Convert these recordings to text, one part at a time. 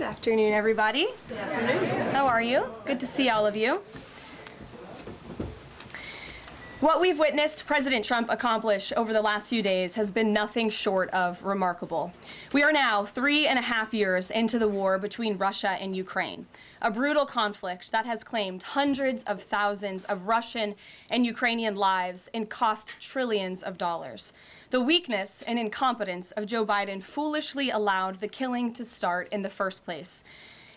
afternoon, everybody. Good afternoon. How are you? Good to see all of you. What we've witnessed President Trump accomplish over the last few days has been nothing short of remarkable. We are now 3.5 years into the war between Russia and Ukraine, a brutal conflict that has claimed hundreds of thousands of Russian and Ukrainian lives and cost trillions of dollars. The weakness and incompetence of Joe Biden foolishly allowed the killing to start in the first place.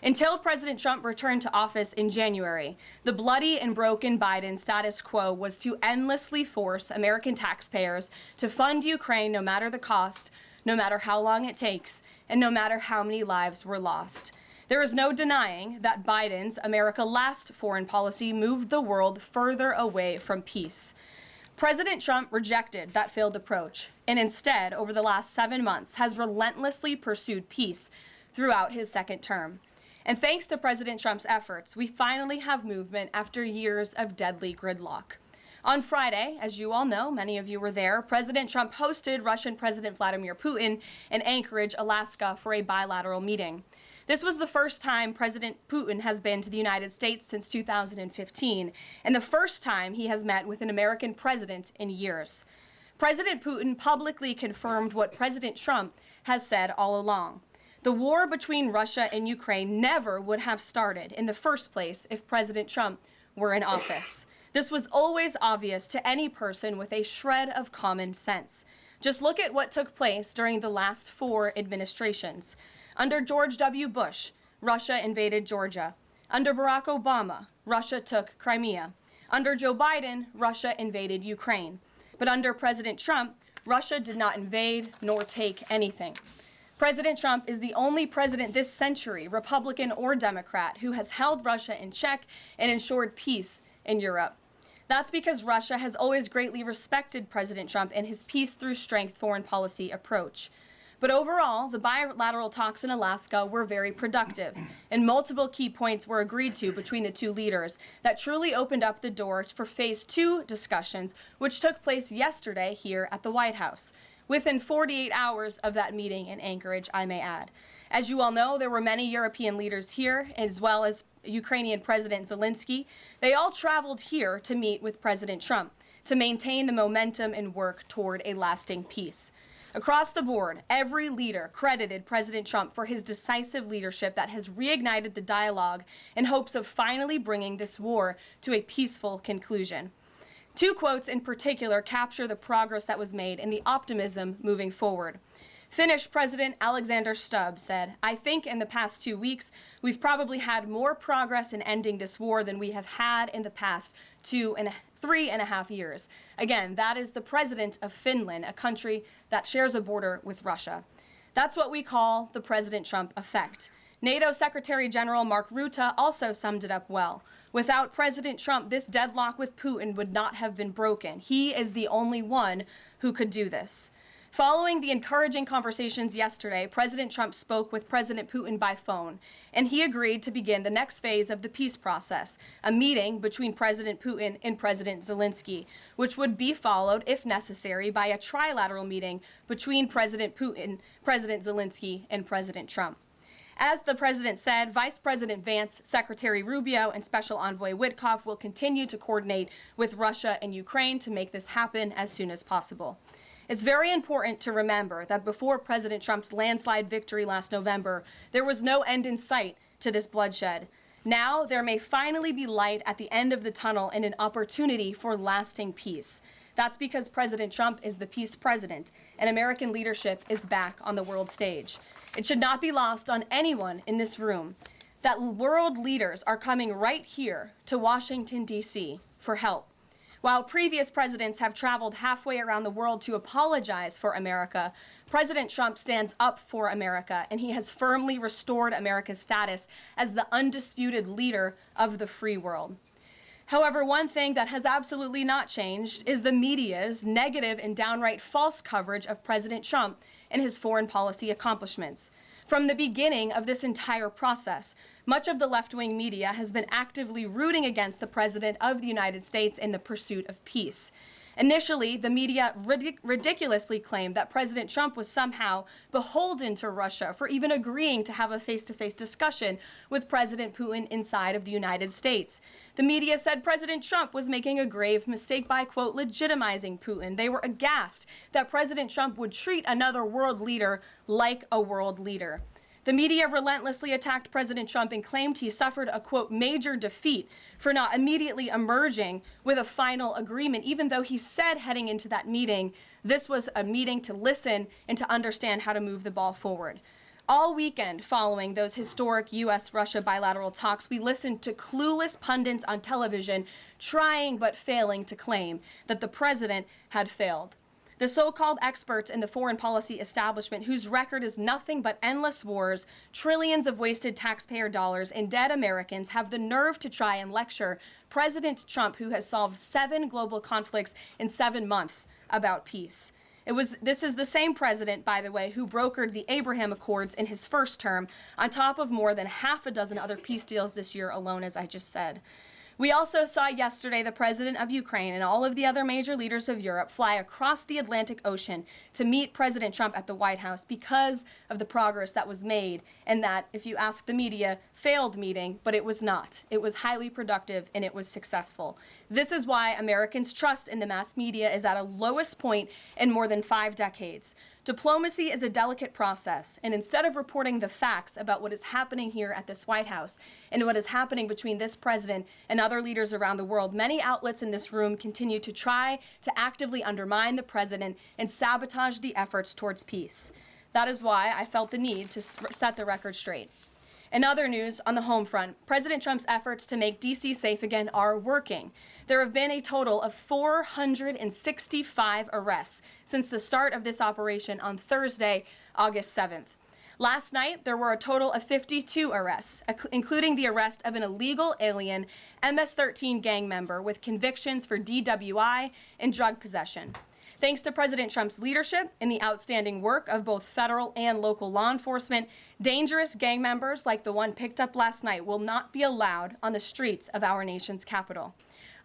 Until President Trump returned to office in January, the bloody and broken Biden status quo was to endlessly force American taxpayers to fund Ukraine no matter the cost, no matter how long it takes, and no matter how many lives were lost. There is no denying that Biden's America Last foreign policy moved the world further away from peace. President Trump rejected that failed approach and instead, over the last 7 months, has relentlessly pursued peace throughout his second term. And thanks to President Trump's efforts, we finally have movement after years of deadly gridlock. On Friday, as you all know, many of you were there, President Trump hosted Russian President Vladimir Putin in Anchorage, Alaska, for a bilateral meeting. This was the first time President Putin has been to the United States since 2015, and the first time he has met with an American president in years. President Putin publicly confirmed what President Trump has said all along. The war between Russia and Ukraine never would have started in the first place if President Trump were in office. This was always obvious to any person with a shred of common sense. Just look at what took place during the last 4 administrations. Under George W. Bush, Russia invaded Georgia. Under Barack Obama, Russia took Crimea. Under Joe Biden, Russia invaded Ukraine. But under President Trump, Russia did not invade nor take anything. President Trump is the only president this century, Republican or Democrat, who has held Russia in check and ensured peace in Europe. That's because Russia has always greatly respected President Trump and his peace through strength foreign policy approach. But overall, the bilateral talks in Alaska were very productive, and multiple key points were agreed to between the two leaders that truly opened up the door for Phase 2 discussions, which took place yesterday here at the White House, within 48 hours of that meeting in Anchorage, I may add. As you all know, there were many European leaders here, as well as Ukrainian President Zelenskyy. They all traveled here to meet with President Trump to maintain the momentum and work toward a lasting peace. Across the board, every leader credited President Trump for his decisive leadership that has reignited the dialogue in hopes of finally bringing this war to a peaceful conclusion. 2 quotes in particular capture the progress that was made and the optimism moving forward. Finnish President Alexander Stubb said, "I think in the past 2 weeks, we've probably had more progress in ending this war than we have had in the past 3.5 years. Again, that is the president of Finland, a country that shares a border with Russia. That's what we call the President Trump effect. NATO Secretary General Mark Rutte also summed it up well. Without President Trump, this deadlock with Putin would not have been broken. He is the only one who could do this." Following the encouraging conversations yesterday, President Trump spoke with President Putin by phone, and he agreed to begin the next phase of the peace process, a meeting between President Putin and President Zelenskyy, which would be followed, if necessary, by a trilateral meeting between President Putin, President Zelenskyy, and President Trump. As the president said, Vice President Vance, Secretary Rubio, and Special Envoy Witkoff will continue to coordinate with Russia and Ukraine to make this happen as soon as possible. It's very important to remember that before President Trump's landslide victory last November, there was no end in sight to this bloodshed. Now, there may finally be light at the end of the tunnel and an opportunity for lasting peace. That's because President Trump is the peace president, and American leadership is back on the world stage. It should not be lost on anyone in this room that world leaders are coming right here to Washington, D.C. for help. While previous presidents have traveled halfway around the world to apologize for America, President Trump stands up for America, and he has firmly restored America's status as the undisputed leader of the free world. However, one thing that has absolutely not changed is the media's negative and downright false coverage of President Trump and his foreign policy accomplishments. From the beginning of this entire process, much of the left-wing media has been actively rooting against the President of the United States in the pursuit of peace. Initially, the media ridiculously claimed that President Trump was somehow beholden to Russia for even agreeing to have a face-to-face discussion with President Putin inside of the United States. The media said President Trump was making a grave mistake by, quote, legitimizing Putin. They were aghast that President Trump would treat another world leader like a world leader. The media relentlessly attacked President Trump and claimed he suffered a, quote, major defeat for not immediately emerging with a final agreement, even though he said heading into that meeting, this was a meeting to listen and to understand how to move the ball forward. All weekend following those historic U.S.-Russia bilateral talks, we listened to clueless pundits on television trying but failing to claim that the president had failed. The so-called experts in the foreign policy establishment, whose record is nothing but endless wars, trillions of wasted taxpayer dollars, and dead Americans, have the nerve to try and lecture President Trump, who has solved 7 global conflicts in 7 months, about peace. This is the same president, by the way, who brokered the Abraham Accords in his first term, on top of more than half a dozen other peace deals this year alone, as I just said. We also saw yesterday the president of Ukraine and all of the other major leaders of Europe fly across the Atlantic Ocean to meet President Trump at the White House because of the progress that was made, and that, if you ask the media, failed meeting, but it was not. It was highly productive and it was successful. This is why Americans' trust in the mass media is at a lowest point in more than 5 decades. Diplomacy is a delicate process, and instead of reporting the facts about what is happening here at this White House and what is happening between this president and other leaders around the world, many outlets in this room continue to try to actively undermine the president and sabotage the efforts towards peace. That is why I felt the need to set the record straight. In other news, on the home front, President Trump's efforts to make D.C. safe again are working. There have been a total of 465 arrests since the start of this operation on Thursday, August 7th. Last night, there were a total of 52 arrests, including the arrest of an illegal alien MS-13 gang member with convictions for DWI and drug possession. Thanks to President Trump's leadership and the outstanding work of both federal and local law enforcement, dangerous gang members like the one picked up last night will not be allowed on the streets of our nation's capital.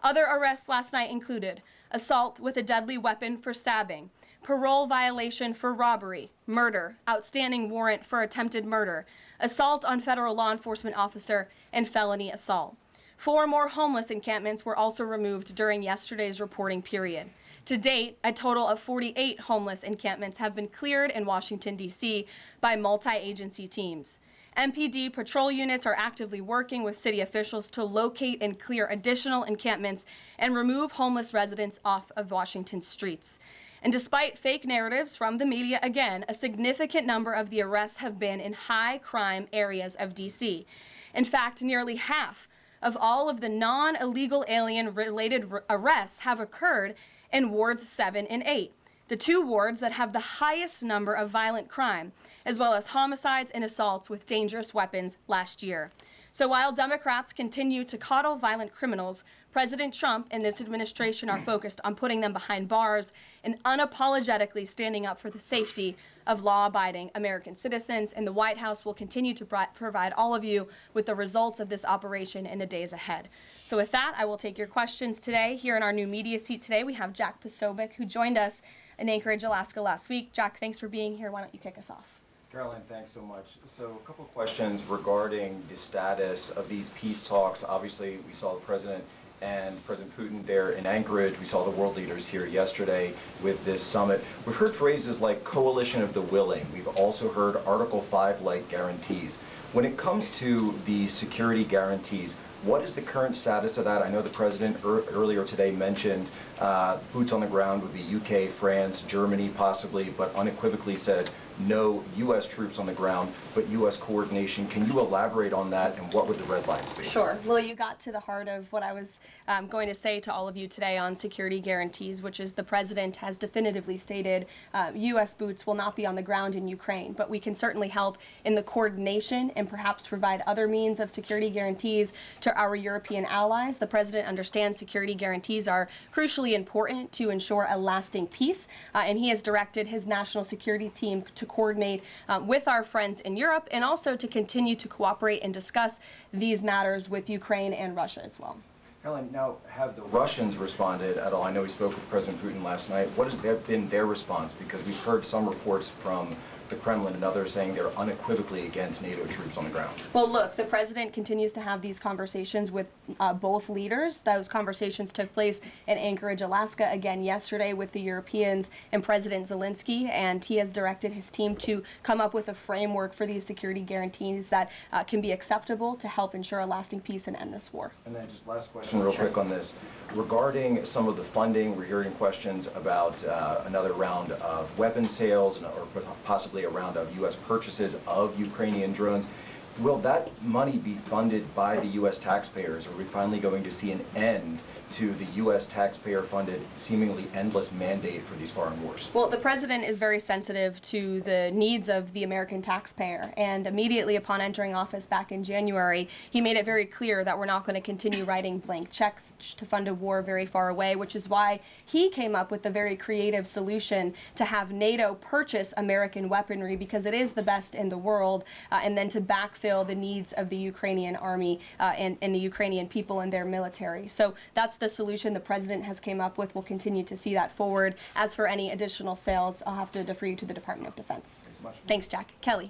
Other arrests last night included assault with a deadly weapon for stabbing, parole violation for robbery, murder, outstanding warrant for attempted murder, assault on federal law enforcement officer, and felony assault. 4 more homeless encampments were also removed during yesterday's reporting period. To date, a total of 48 homeless encampments have been cleared in Washington, D.C. by multi-agency teams. MPD patrol units are actively working with city officials to locate and clear additional encampments and remove homeless residents off of Washington's streets. And despite fake narratives from the media, again, a significant number of the arrests have been in high-crime areas of D.C. In fact, nearly half of all of the non-illegal alien-related arrests have occurred in wards 7 and 8, the 2 wards that have the highest number of violent crime, as well as homicides and assaults with dangerous weapons last year. So while Democrats continue to coddle violent criminals, President Trump and this administration are focused on putting them behind bars and unapologetically standing up for the safety of law-abiding American citizens. And the White House will continue to provide all of you with the results of this operation in the days ahead. So with that, I will take your questions today. Here in our new media seat today, we have Jack Posobiec, who joined us in Anchorage, Alaska last week. Jack, thanks for being here. Why don't you kick us off? Karoline, thanks so much. So a couple of questions regarding the status of these peace talks. Obviously, we saw the President and President Putin there in Anchorage. We saw the world leaders here yesterday with this summit. We've heard phrases like coalition of the willing. We've also heard Article 5-like guarantees. When it comes to the security guarantees, what is the current status of that? I know the President earlier today mentioned boots on the ground would be UK, France, Germany possibly, but unequivocally said no U.S. troops on the ground, but U.S. coordination. Can you elaborate on that, and what would the red lines be? Sure. Well, you got to the heart of what I was going to say to all of you today on security guarantees, which is the President has definitively stated U.S. boots will not be on the ground in Ukraine, but we can certainly help in the coordination and perhaps provide other means of security guarantees to our European allies. The President understands security guarantees are crucially important to ensure a lasting peace, and he has directed his national security team to coordinate with our friends in Europe and also to continue to cooperate and discuss these matters with Ukraine and Russia as well. Karoline, now, have the Russians responded at all? I know we spoke with President Putin last night. What has been their response? Because we've heard some reports from the Kremlin and others saying they're unequivocally against NATO troops on the ground. Well, look, the president continues to have these conversations with both leaders. Those conversations took place in Anchorage, Alaska, again yesterday with the Europeans and President Zelenskyy, and he has directed his team to come up with a framework for these security guarantees that can be acceptable to help ensure a lasting peace and end this war. And then just last question real quick on this. Regarding some of the funding, we're hearing questions about another round of weapons sales or possibly a round of U.S. purchases of Ukrainian drones. Will that money be funded by the U.S. taxpayers? Or are we finally going to see an end to the U.S. taxpayer-funded, seemingly endless mandate for these foreign wars? Well, the president is very sensitive to the needs of the American taxpayer, and immediately upon entering office back in January, he made it very clear that we're not going to continue writing blank checks to fund a war very far away, which is why he came up with the very creative solution to have NATO purchase American weaponry, because it is the best in the world, and then to backfill the needs of the Ukrainian army and the Ukrainian people and their military. So that's the solution the president has came up with. We'll continue to see that forward. As for any additional sales, I'll have to defer you to the Department of Defense. Thanks so much. Thanks, Jack. Kelly.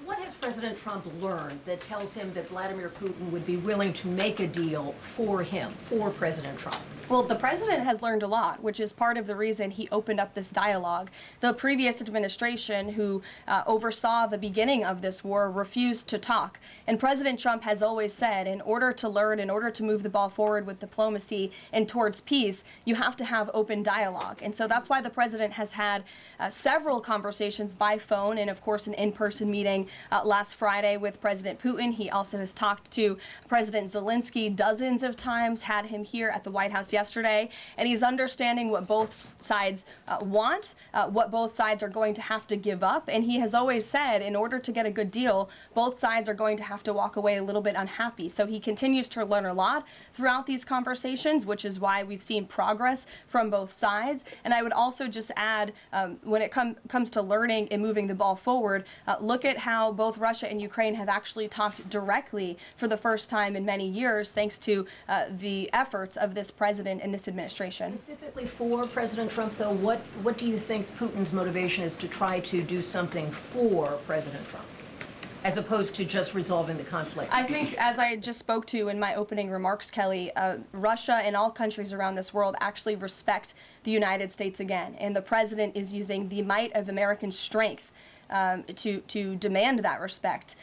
What has President Trump learned that tells him that Vladimir Putin would be willing to make a deal for him, for President Trump? Well, the president has learned a lot, which is part of the reason he opened up this dialogue. The previous administration, who oversaw the beginning of this war, refused to talk. And President Trump has always said, in order to learn, in order to move the ball forward with diplomacy and towards peace, you have to have open dialogue. And so that's why the president has had several conversations by phone and, of course, an in-person meeting last Friday with President Putin. He also has talked to President Zelenskyy dozens of times, had him here at the White House yesterday, and he's understanding what both sides want, what both sides are going to have to give up. And he has always said, in order to get a good deal, both sides are going to have to walk away a little bit unhappy. So he continues to learn a lot throughout these conversations, which is why we've seen progress from both sides. And I would also just add, when it comes to learning and moving the ball forward, look at how both Russia and Ukraine have actually talked directly for the first time in many years, thanks to the efforts of this president and this administration. Specifically for President Trump, though, what do you think Putin's motivation is to try to do something for President Trump, as opposed to just resolving the conflict? I think, as I just spoke to in my opening remarks, Kelly, Russia and all countries around this world actually respect the United States again, and the president is using the might of American strength to demand that respect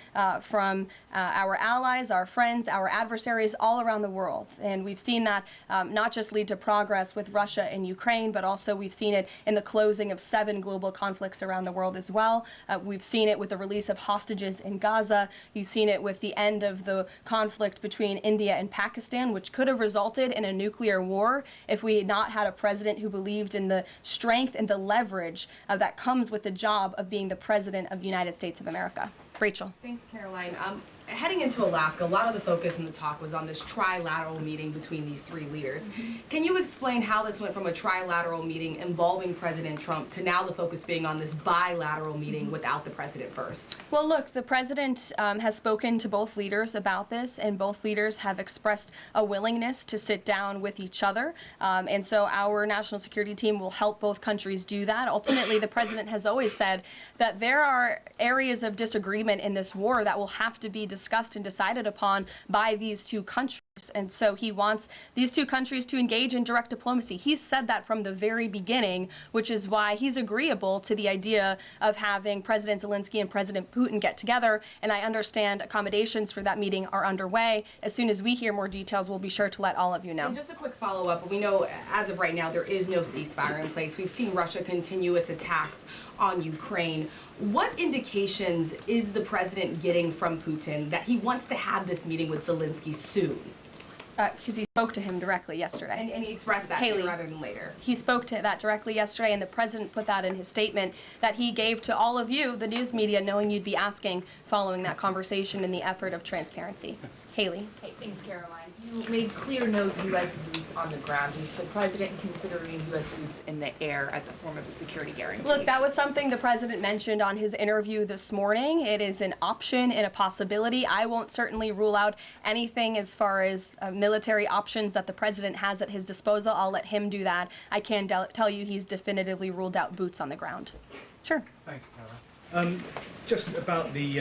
from our allies, our friends, our adversaries all around the world. And we've seen that not just lead to progress with Russia and Ukraine, but also we've seen it in the closing of 7 global conflicts around the world as well. We've seen it with the release of hostages in Gaza. You've seen it with the end of the conflict between India and Pakistan, which could have resulted in a nuclear war if we had not had a president who believed in the strength and the leverage that comes with the job of being the President of the United States of America. Rachel. Thanks, Caroline. Heading into Alaska, a lot of the focus in the talk was on this trilateral meeting between these 3 leaders. Can you explain how this went from a trilateral meeting involving President Trump to now the focus being on this bilateral meeting without the president first? Well, look, the president has spoken to both leaders about this, and both leaders have expressed a willingness to sit down with each other. And so our national security team will help both countries do that. Ultimately, the president has always said that there are areas of disagreement in this war that will have to be discussed and decided upon by these 2 countries. And so he wants these 2 countries to engage in direct diplomacy. He's said that from the very beginning, which is why he's agreeable to the idea of having President Zelenskyy and President Putin get together. And I understand accommodations for that meeting are underway. As soon as we hear more details, we'll be sure to let all of you know. And just a quick follow-up. We know as of right now there is no ceasefire in place. We've seen Russia continue its attacks on Ukraine. What indications is the president getting from Putin that he wants to have this meeting with Zelenskyy soon? Because he spoke to him directly yesterday. And he expressed that Haley, sooner rather than later. He spoke to that directly yesterday, and the president put that in his statement that he gave to all of you, the news media, knowing you'd be asking following that conversation in the effort of transparency. Haley. Hey, thanks, Caroline. You made clear note U.S. needs on the ground. Is the president considering U.S. boots in the air as a form of a security guarantee? Look, that was something the president mentioned on his interview this morning. It is an option and a possibility. I won't certainly rule out anything as far as military options that the president has at his disposal. I'll let him do that. I can tell you he's definitively ruled out boots on the ground. Sure. Thanks, Tara. Just about the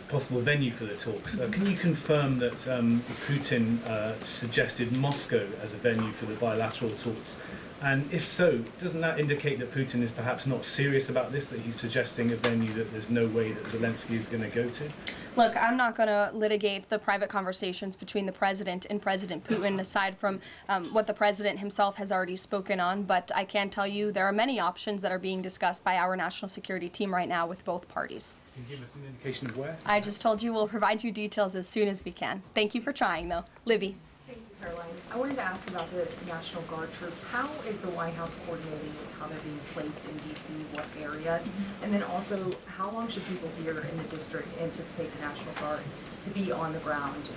possible venue for the talks, can you confirm that Putin suggested Moscow as a venue for the bilateral talks? And if so, doesn't that indicate that Putin is perhaps not serious about this, that he's suggesting a venue that there's no way that Zelenskyy is going to go to? Look, I'm not going to litigate the private conversations between the president and President Putin, aside from what the president himself has already spoken on. But I can tell you there are many options that are being discussed by our national security team right now with both parties. Can you give us an indication of where? I just told you we'll provide you details as soon as we can. Thank you for trying, though. Libby. Thank you, Caroline. I wanted to ask about the National Guard troops. How is the White House coordinating with how they're being placed in D.C., what areas? And then also, how long should people here in the district anticipate the National Guard to be on the ground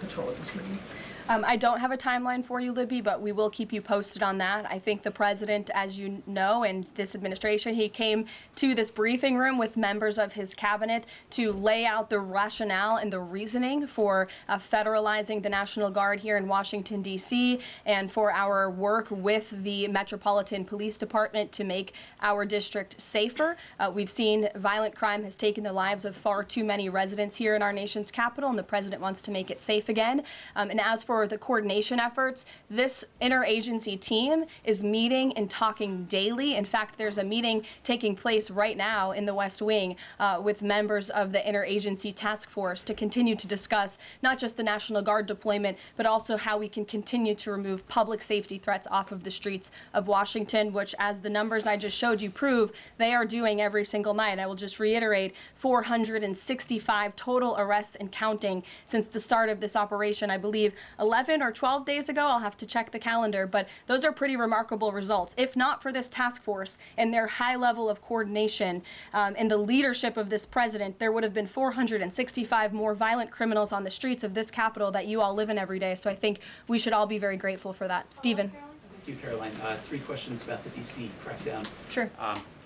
patrolling the streets? I don't have a timeline for you, Libby, but we will keep you posted on that. I think the president, as you know, and this administration, he came to this briefing room with members of his cabinet to lay out the rationale and the reasoning for federalizing the National Guard here in Washington, D.C., and for our work with the Metropolitan Police Department to make our district safer. We've seen violent crime has taken the lives of far too many residents here in our nation's capital, and the president wants to make it safe again. And as for the coordination efforts, this interagency team is meeting and talking daily. In fact, there's a meeting taking place right now in the West Wing with members of the interagency task force to continue to discuss not just the National Guard deployment, but also how we can continue to remove public safety threats off of the streets of Washington, which, as the numbers I just showed you prove, they are doing every single night. I will just reiterate, 465 total arrests and counting since the start of this operation. I believe 11 or 12 days ago, I'll have to check the calendar, but those are pretty remarkable results. If not for this task force and their high level of coordination and the leadership of this president, there would have been 465 more violent criminals on the streets of this capital that you all live in every day. So I think we should all be very grateful for that. Stephen. Thank you, Caroline. 3 questions about the D.C. crackdown. Sure.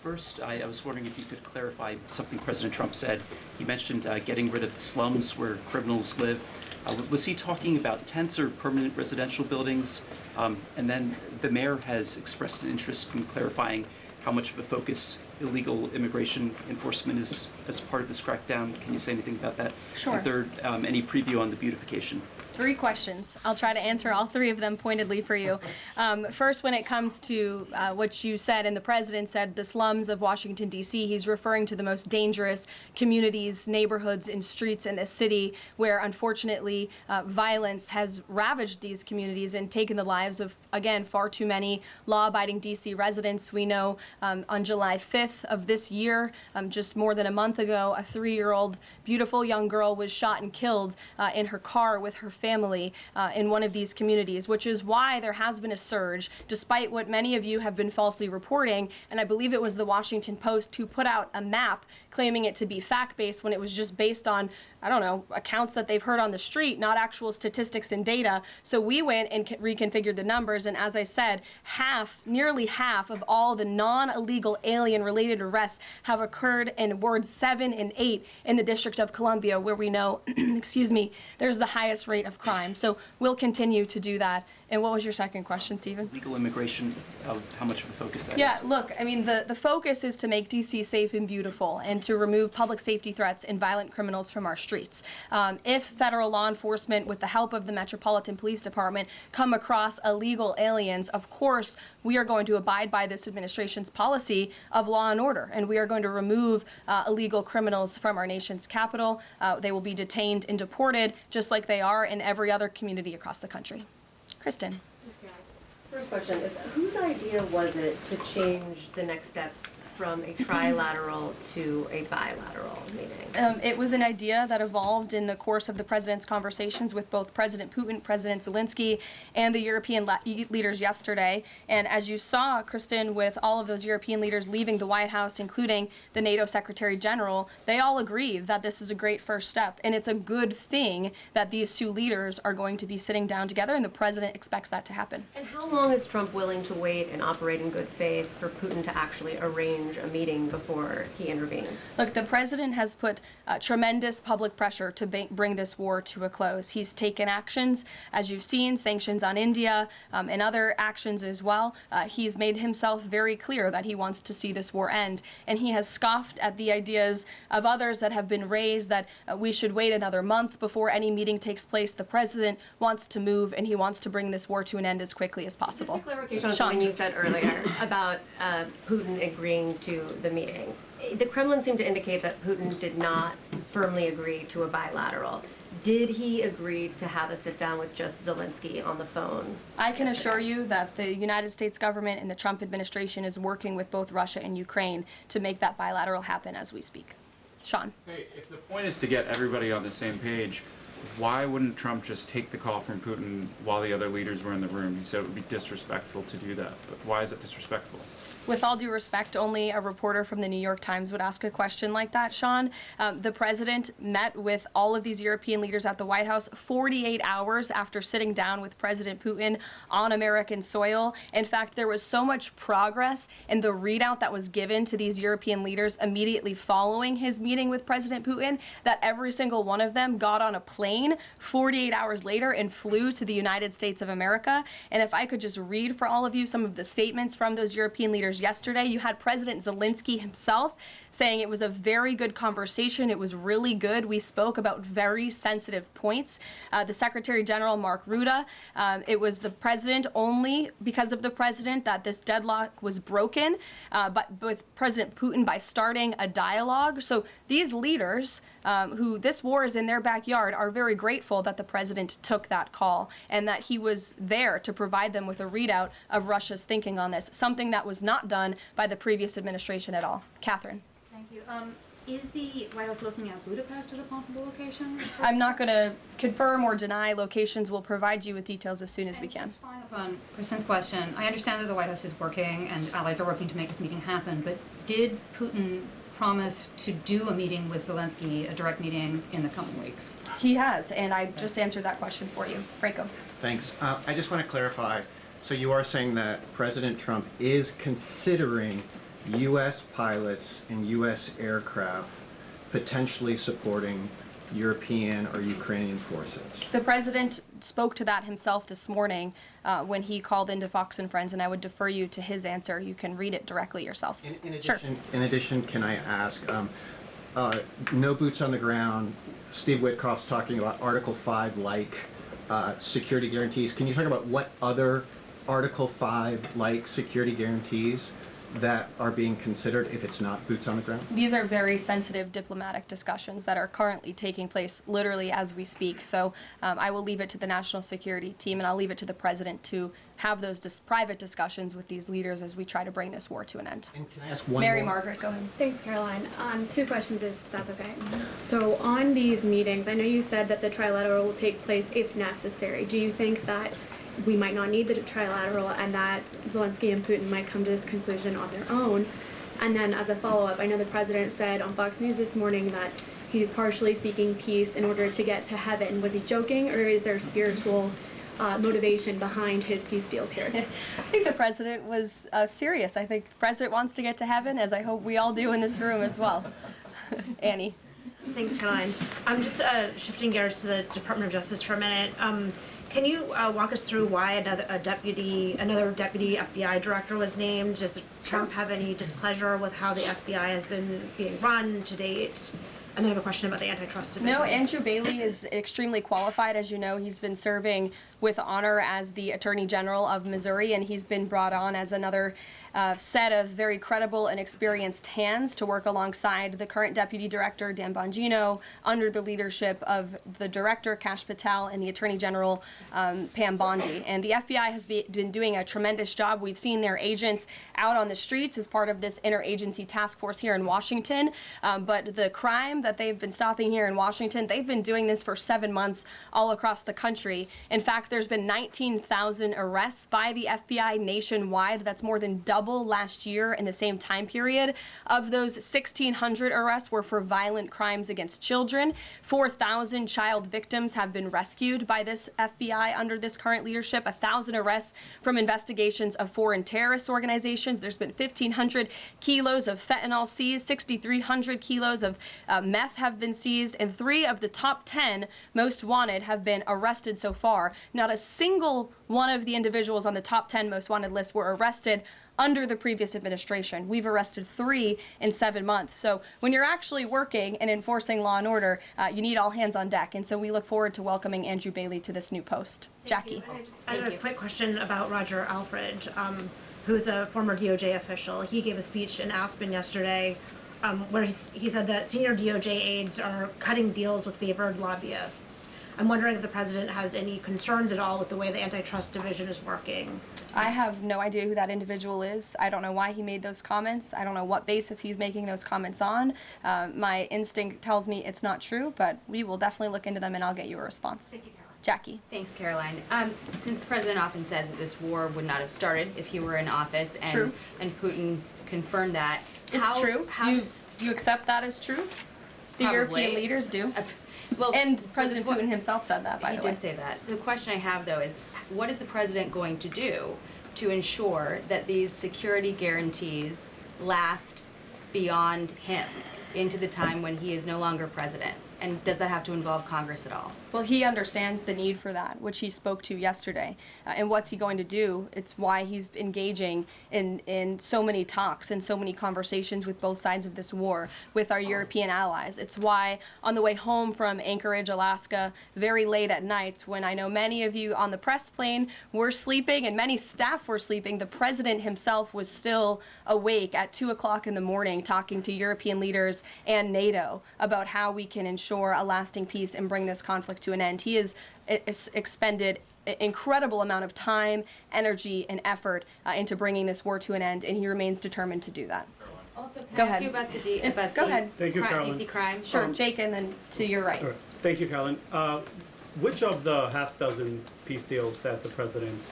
First, I was wondering if you could clarify something President Trump said. He mentioned getting rid of the slums where criminals live. Was he talking about tents or permanent residential buildings? And then the mayor has expressed an interest in clarifying how much of a focus illegal immigration enforcement is as part of this crackdown. Can you say anything about that? Sure. And third, any preview on the beautification? 3 questions. I'll try to answer all 3 of them pointedly for you. First, when it comes to what you said, and the president said, the slums of Washington, D.C., he's referring to the most dangerous communities, neighborhoods, and streets in the city where, unfortunately, violence has ravaged these communities and taken the lives of, again, far too many law-abiding D.C. residents. We know on July 5th of this year, just more than a month ago, a 3-year-old beautiful young girl was shot and killed in her car with her family in one of these communities, which is why there has been a surge, despite what many of you have been falsely reporting. And I believe it was the Washington Post who put out a map claiming it to be fact-based when it was just based on, I don't know, accounts that they've heard on the street, not actual statistics and data. So we went and reconfigured the numbers, and as I said, nearly half of all the non-illegal alien-related arrests have occurred in wards 7 and 8 in the District of Columbia, where we know, excuse me, there's the highest rate of crime. So we'll continue to do that. And what was your second question, Stephen? Legal immigration, how much of a focus that is? Yeah, look, I mean, the focus is to make D.C. safe and beautiful and to remove public safety threats and violent criminals from our streets. If federal law enforcement, with the help of the Metropolitan Police Department, come across illegal aliens, of course, we are going to abide by this administration's policy of law and order, and we are going to remove illegal criminals from our nation's capital. They will be detained and deported, just like they are in every other community across the country. Kristen. First question is, whose idea was it to change the next steps from a trilateral to a bilateral meeting? It was an idea that evolved in the course of the president's conversations with both President Putin, President Zelenskyy, and the European leaders yesterday. And as you saw, Kristen, with all of those European leaders leaving the White House, including the NATO Secretary General, they all agreed that this is a great first step. And it's a good thing that these two leaders are going to be sitting down together, and the president expects that to happen. And how long is Trump willing to wait and operate in good faith for Putin to actually arrange a meeting before he intervenes? Look, the president has put tremendous public pressure to bring this war to a close. He's taken actions, as you've seen, sanctions on India and other actions as well. He's made himself very clear that he wants to see this war end, and he has scoffed at the ideas of others that have been raised that we should wait another month before any meeting takes place. The president wants to move, and he wants to bring this war to an end as quickly as possible. Just a clarification on something you said earlier about Putin agreeing to the meeting. The Kremlin seemed to indicate that Putin did not firmly agree to a bilateral. Did he agree to have a sit down with just Zelenskyy on the phone? I can assure you that the United States government and the Trump administration is working with both Russia and Ukraine to make that bilateral happen as we speak. Sean. Hey, if the point is to get everybody on the same page, why wouldn't Trump just take the call from Putin while the other leaders were in the room? He said it would be disrespectful to do that. But why is it disrespectful? With all due respect, only a reporter from the New York Times would ask a question like that, Sean. The president met with all of these European leaders at the White House 48 hours after sitting down with President Putin on American soil. In fact, there was so much progress in the readout that was given to these European leaders immediately following his meeting with President Putin that every single one of them got on a plane 48 hours later and flew to the United States of America. And if I could just read for all of you some of the statements from those European leaders yesterday, you had President Zelenskyy himself saying it was a very good conversation. It was really good. We spoke about very sensitive points. The Secretary General, Mark Rutte, it was the president, only because of the president, that this deadlock was broken, but with President Putin by starting a dialogue. So these leaders, who this war is in their backyard, are very grateful that the president took that call and that he was there to provide them with a readout of Russia's thinking on this, something that was not done by the previous administration at all. Catherine. Thank you. Is the White House looking at Budapest as a possible location? I'm not going to confirm or deny locations. We'll provide you with details as soon as we can. Just following up on Kristen's question, I understand that the White House is working and allies are working to make this meeting happen, but did Putin promise to do a meeting with Zelenskyy, a direct meeting, in the coming weeks? He has, and I just answered that question for you. Franco. Thanks. I just want to clarify. So you are saying that President Trump is considering U.S. pilots and U.S. aircraft potentially supporting European or Ukrainian forces? The president spoke to that himself this morning when he called into Fox and Friends, and I would defer you to his answer. You can read it directly yourself. In addition, can I ask, no boots on the ground, Steve Witkoff's talking about Article 5-like security guarantees. Can you talk about what other Article 5-like security guarantees that are being considered if it's not boots on the ground? These are very sensitive diplomatic discussions that are currently taking place literally as we speak. So I will leave it to the national security team, and I'll leave it to the president to have those private discussions with these leaders as we try to bring this war to an end. And can I ask one Mary more? Margaret, go ahead. Thanks, Caroline. Two questions, if that's okay. So on these meetings, I know you said that the trilateral will take place if necessary. Do you think that we might not need the trilateral and that Zelenskyy and Putin might come to this conclusion on their own? And then as a follow-up, I know the president said on Fox News this morning that he's partially seeking peace in order to get to heaven. Was he joking, or is there spiritual motivation behind his peace deals here? I think the president was serious. I think the president wants to get to heaven, as I hope we all do in this room as well. Annie. Thanks, Caroline. I'm just shifting gears to the Department of Justice for a minute. Can you walk us through why another deputy FBI director was named? Does Trump have any displeasure with how the FBI has been being run to date? And then I have a question about the antitrust division. No, Andrew Bailey is extremely qualified. As you know, he's been serving with honor as the Attorney General of Missouri, and he's been brought on as another set of very credible and experienced hands to work alongside the current Deputy Director, Dan Bongino, under the leadership of the Director, Kash Patel, and the Attorney General, Pam Bondi. And the FBI has been doing a tremendous job. We've seen their agents out on the streets as part of this interagency task force here in Washington. But the crime that they've been stopping here in Washington, they've been doing this for 7 months all across the country. In fact, there's been 19,000 arrests by the FBI nationwide. That's more than double last year in the same time period. Of those, 1,600 arrests were for violent crimes against children. 4,000 child victims have been rescued by this FBI under this current leadership. 1,000 arrests from investigations of foreign terrorist organizations. There's been 1,500 kilos of fentanyl seized. 6,300 kilos of meth have been seized, and 3 of the top 10 most wanted have been arrested so far. Not a single one of the individuals on the top 10 most wanted list were arrested under the previous administration. We've arrested 3 in 7 months. So when you're actually working and enforcing law and order, you need all hands on deck. And so we look forward to welcoming Andrew Bailey to this new post. Jackie. I have a quick question about Roger Alfred, who's a former DOJ official. He gave a speech in Aspen yesterday where he said that senior DOJ aides are cutting deals with favored lobbyists. I'm wondering if the president has any concerns at all with the way the antitrust division is working. I have no idea who that individual is. I don't know why he made those comments. I don't know what basis he's making those comments on. My instinct tells me it's not true, but we will definitely look into them and I'll get you a response. Thank you, Caroline. Jackie. Thanks, Caroline. Since the president often says that this war would not have started if he were in office, and True. and Putin confirmed that. It's true. Do you accept that as true? The Probably. European leaders do. Well, and President Putin himself said that, by the way. He did say that. The question I have, though, is what is the president going to do to ensure that these security guarantees last beyond him into the time when he is no longer president? And does that have to involve Congress at all? Well, he understands the need for that, which he spoke to yesterday. And what's he going to do? It's why he's engaging in so many talks and so many conversations with both sides of this war with our European allies. It's why on the way home from Anchorage, Alaska, very late at night, when I know many of you on the press plane were sleeping and many staff were sleeping, the president himself was still awake at 2 o'clock in the morning talking to European leaders and NATO about how we can ensure a lasting peace and bring this conflict to an end. He has expended an incredible amount of time, energy, and effort into bringing this war to an end, and he remains determined to do that. Also, can I ask you about the Thank you, Caroline. DC crime? Sure, Jake, and then to your right. All right. Thank you, Caroline. Which of the half-dozen peace deals that the president's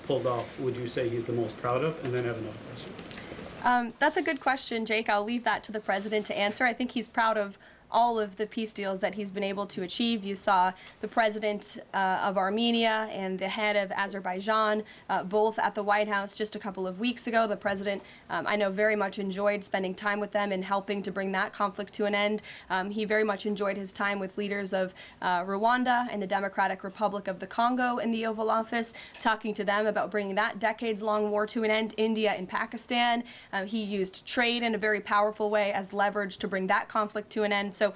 pulled off would you say he's the most proud of? And then I have another question. That's a good question, Jake. I'll leave that to the president to answer. I think he's proud of all of the peace deals that he's been able to achieve. You saw the president of Armenia and the head of Azerbaijan both at the White House just a couple of weeks ago. The president, I know, very much enjoyed spending time with them and helping to bring that conflict to an end. He very much enjoyed his time with leaders of Rwanda and the Democratic Republic of the Congo in the Oval Office, talking to them about bringing that decades-long war to an end. India and Pakistan. He used trade in a very powerful way as leverage to bring that conflict to an end. So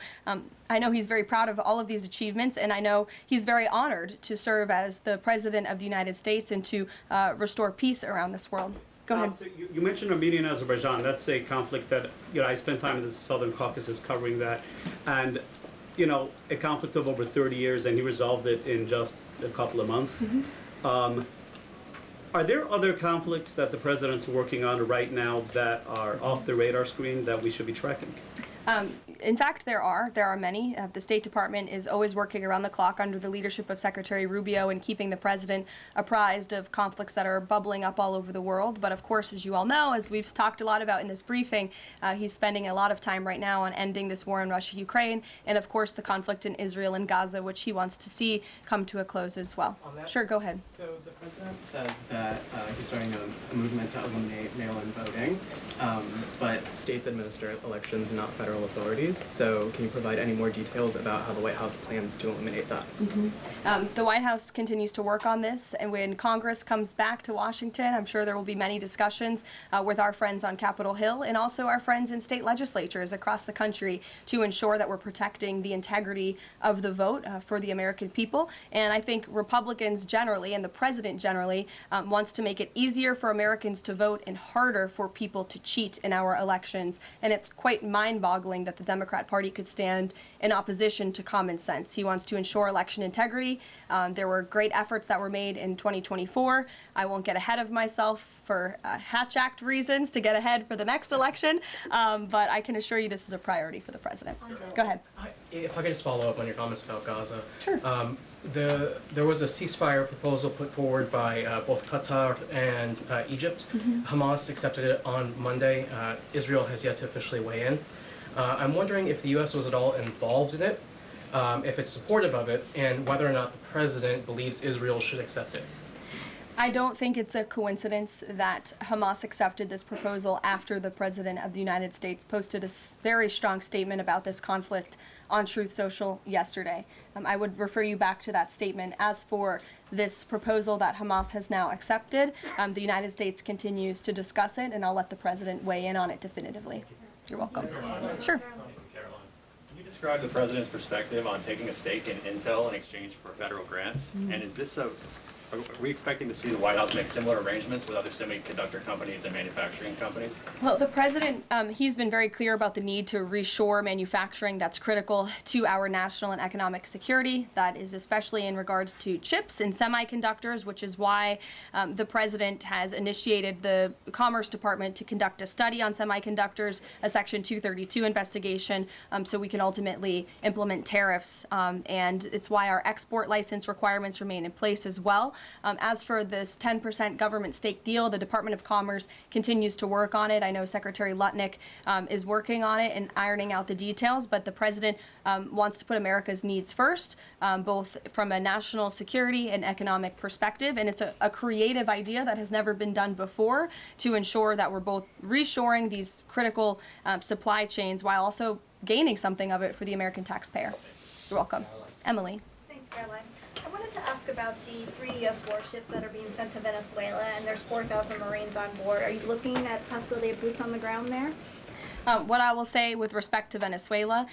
I know he's very proud of all of these achievements, and I know he's very honored to serve as the President of the United States and to restore peace around this world. Go ahead. So you mentioned Armenia and Azerbaijan. That's a conflict that, I spent time in the Southern Caucasus covering that. And, a conflict of over 30 years, and he resolved it in just a couple of months. Mm-hmm. Are there other conflicts that the president's working on right now that are off the radar screen that we should be tracking? In fact, there are many. The State Department is always working around the clock under the leadership of Secretary Rubio and keeping the president apprised of conflicts that are bubbling up all over the world. But of course, as you all know, as we've talked a lot about in this briefing, he's spending a lot of time right now on ending this war in Russia-Ukraine, and of course the conflict in Israel and Gaza, which he wants to see come to a close as well. Sure, go ahead. So the president says that he's starting a movement to eliminate mail-in voting, but states administer elections, not federal authorities. securities. So can you provide any more details about how the White House plans to eliminate that? The White House continues to work on this, and when Congress comes back to Washington, I'm sure there will be many discussions with our friends on Capitol Hill and also our friends in state legislatures across the country to ensure that we're protecting the integrity of the vote for the American people. And I think Republicans generally, and the president generally, wants to make it easier for Americans to vote and harder for people to cheat in our elections. And it's quite mind-boggling that the Democrat Party could stand in opposition to common sense. He wants to ensure election integrity. There were great efforts that were made in 2024. I won't get ahead of myself for Hatch Act reasons to get ahead for the next election, but I can assure you this is a priority for the president. Go ahead. If I could just follow up on your comments about Gaza. Sure. There was a ceasefire proposal put forward by both Qatar and Egypt. Hamas accepted it on Monday. Israel has yet to officially weigh in. I'm wondering if the U.S. was at all involved in it, if it's supportive of it, and whether or not the president believes Israel should accept it. I don't think it's a coincidence that Hamas accepted this proposal after the President of the United States posted a very strong statement about this conflict on Truth Social yesterday. I would refer you back to that statement. As for this proposal that Hamas has now accepted, the United States continues to discuss it, and I'll let the President weigh in on it definitively. You're welcome. Sure. Caroline, can you describe the president's perspective on taking a stake in Intel in exchange for federal grants? And is this are we expecting to see the White House make similar arrangements with other semiconductor companies and manufacturing companies? Well, the president, he's been very clear about the need to reshore manufacturing that's critical to our national and economic security. That is especially in regards to chips and semiconductors, which is why the president has initiated the Commerce Department to conduct a study on semiconductors, a Section 232 investigation, so we can ultimately implement tariffs. And it's why our export license requirements remain in place as well. As for this 10% government stake deal, the Department of Commerce continues to work on it. I know Secretary Lutnick is working on it and ironing out the details, but the president wants to put America's needs first, both from a national security and economic perspective. And it's a creative idea that has never been done before to ensure that we're both reshoring these critical supply chains while also gaining something of it for the American taxpayer. You're welcome. Emily. Thanks, Caroline. I wanted to ask about the 3 U.S. warships that are being sent to Venezuela, and there's 4,000 Marines on board. Are you looking at possibility of boots on the ground there? What I will say with respect to Venezuela,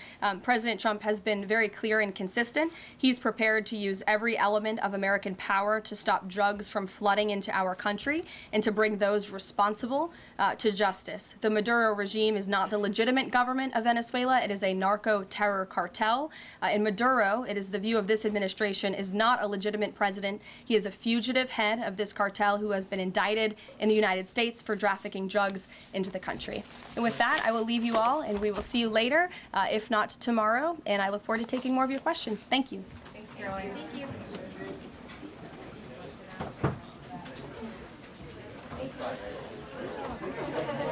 President Trump has been very clear and consistent. He's prepared to use every element of American power to stop drugs from flooding into our country and to bring those responsible to justice. The Maduro regime is not the legitimate government of Venezuela. It is a narco-terror cartel. In Maduro, it is the view of this administration, is not a legitimate president. He is a fugitive head of this cartel who has been indicted in the United States for trafficking drugs into the country. And with that, I will leave you all, and we will see you later, if not tomorrow, and I look forward to taking more of your questions. Thank you. Thanks, Caroline. Thank you. Thank you.